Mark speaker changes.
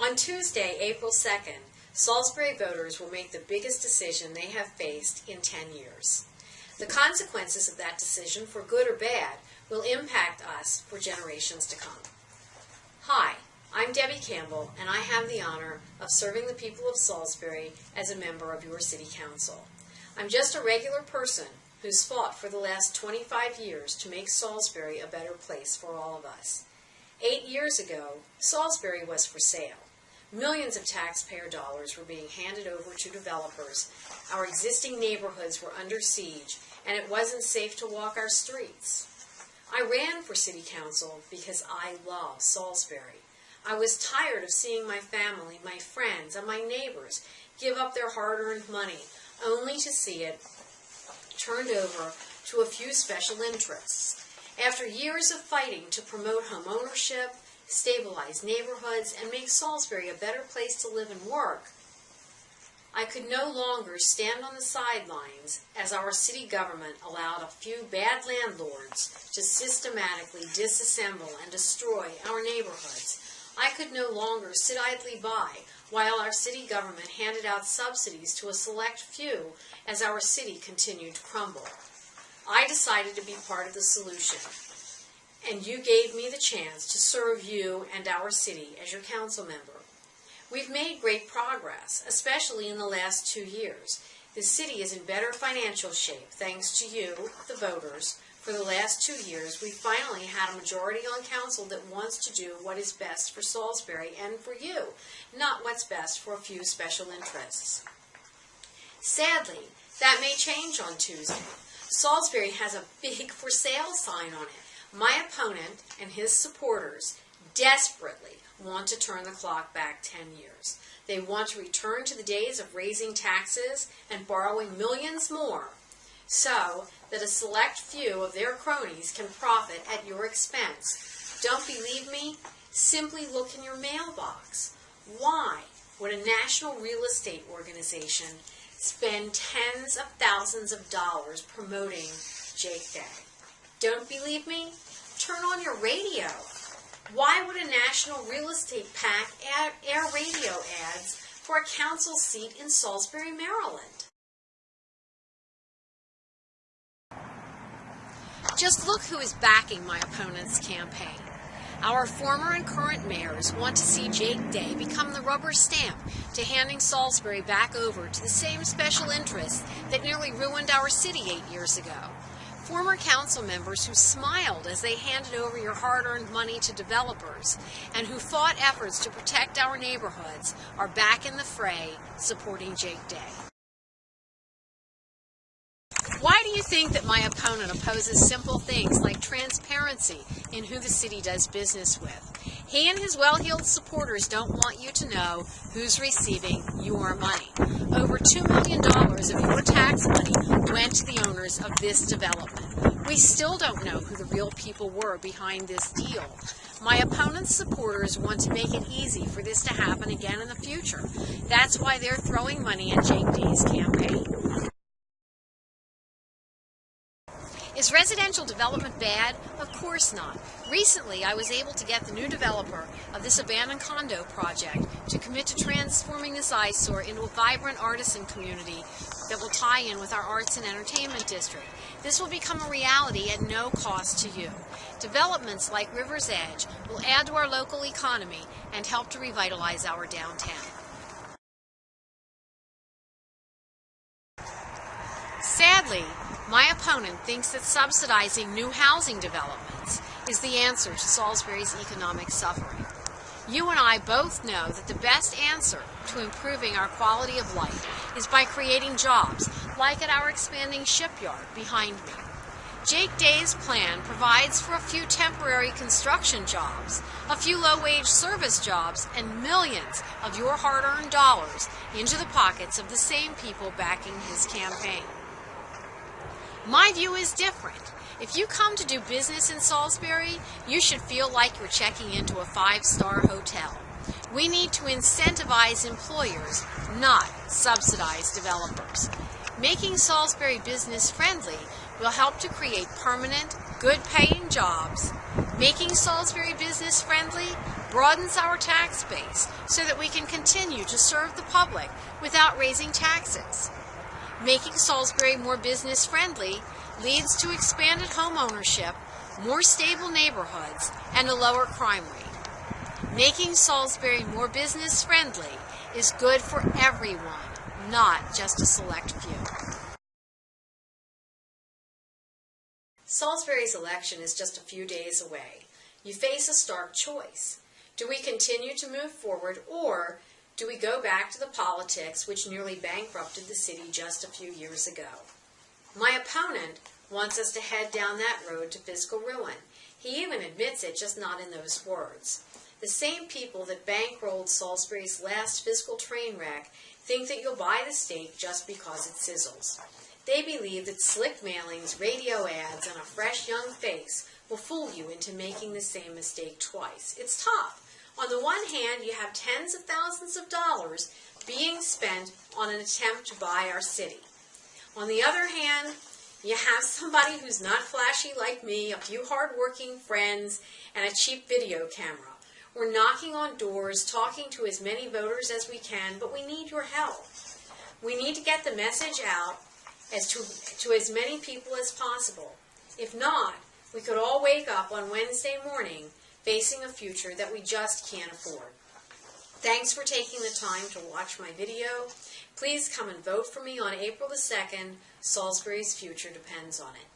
Speaker 1: On Tuesday, April 2nd, Salisbury voters will make the biggest decision they have faced in 10 years. The consequences of that decision, for good or bad, will impact us for generations to come. Hi, I'm Debbie Campbell, and I have the honor of serving the people of Salisbury as a member of your City Council. I'm just a regular person who's fought for the last 25 years to make Salisbury a better place for all of us. 8 years ago, Salisbury was for sale. Millions of taxpayer dollars were being handed over to developers. Our existing neighborhoods were under siege, and it wasn't safe to walk our streets. I ran for City Council because I love Salisbury. I was tired of seeing my family, my friends, and my neighbors give up their hard-earned money only to see it turned over to a few special interests. After years of fighting to promote home ownership, stabilize neighborhoods, and make Salisbury a better place to live and work, I could no longer stand on the sidelines as our city government allowed a few bad landlords to systematically disassemble and destroy our neighborhoods. I could no longer sit idly by while our city government handed out subsidies to a select few as our city continued to crumble. I decided to be part of the solution, and you gave me the chance to serve you and our city as your council member. We've made great progress, especially in the last 2 years. The city is in better financial shape thanks to you, the voters. For the last 2 years, we finally had a majority on council that wants to do what is best for Salisbury and for you, not what's best for a few special interests. Sadly, that may change on Tuesday. Salisbury has a big for sale sign on it. My opponent and his supporters desperately want to turn the clock back 10 years. They want to return to the days of raising taxes and borrowing millions more so that a select few of their cronies can profit at your expense. Don't believe me? Simply look in your mailbox. Why would a national real estate organization spend tens of thousands of dollars promoting Jake Day? Don't believe me? Turn on your radio. Why would a national real estate PAC air radio ads for a council seat in Salisbury, Maryland? Just look who is backing my opponent's campaign. Our former and current mayors want to see Jake Day become the rubber stamp to handing Salisbury back over to the same special interests that nearly ruined our city 8 years ago. Former council members who smiled as they handed over your hard-earned money to developers and who fought efforts to protect our neighborhoods are back in the fray supporting Jake Day. Why do you think that my opponent opposes simple things like transparency in who the city does business with? He and his well-heeled supporters don't want you to know who's receiving your money. Over $2 million of your tax money went to the owners of this development. We still don't know who the real people were behind this deal. My opponent's supporters want to make it easy for this to happen again in the future. That's why they're throwing money at Jake Day's campaign. Is residential development bad? Of course not. Recently, I was able to get the new developer of this abandoned condo project to commit to transforming this eyesore into a vibrant artisan community that will tie in with our arts and entertainment district. This will become a reality at no cost to you. Developments like River's Edge will add to our local economy and help to revitalize our downtown. Sadly, my opponent thinks that subsidizing new housing developments is the answer to Salisbury's economic suffering. You and I both know that the best answer to improving our quality of life is by creating jobs, like at our expanding shipyard behind me. Jake Day's plan provides for a few temporary construction jobs, a few low-wage service jobs, and millions of your hard-earned dollars into the pockets of the same people backing his campaign. My view is different. If you come to do business in Salisbury, you should feel like you're checking into a 5-star hotel. We need to incentivize employers, not subsidize developers. Making Salisbury business friendly will help to create permanent, good-paying jobs. Making Salisbury business-friendly broadens our tax base so that we can continue to serve the public without raising taxes. Making Salisbury more business-friendly leads to expanded home ownership, more stable neighborhoods, and a lower crime rate. Making Salisbury more business-friendly is good for everyone, not just a select few. Salisbury's election is just a few days away. You face a stark choice. Do we continue to move forward, or do we go back to the politics which nearly bankrupted the city just a few years ago? My opponent wants us to head down that road to fiscal ruin. He even admits it, just not in those words. The same people that bankrolled Salisbury's last fiscal train wreck think that you'll buy the steak just because it sizzles. They believe that slick mailings, radio ads, and a fresh young face will fool you into making the same mistake twice. It's tough. On the one hand, you have tens of thousands of dollars being spent on an attempt to buy our city. On the other hand, you have somebody who's not flashy like me, a few hard-working friends, and a cheap video camera. We're knocking on doors, talking to as many voters as we can, but we need your help. We need to get the message out to as many people as possible. If not, we could all wake up on Wednesday morning facing a future that we just can't afford. Thanks for taking the time to watch my video. Please come and vote for me on April the 2nd. Salisbury's future depends on it.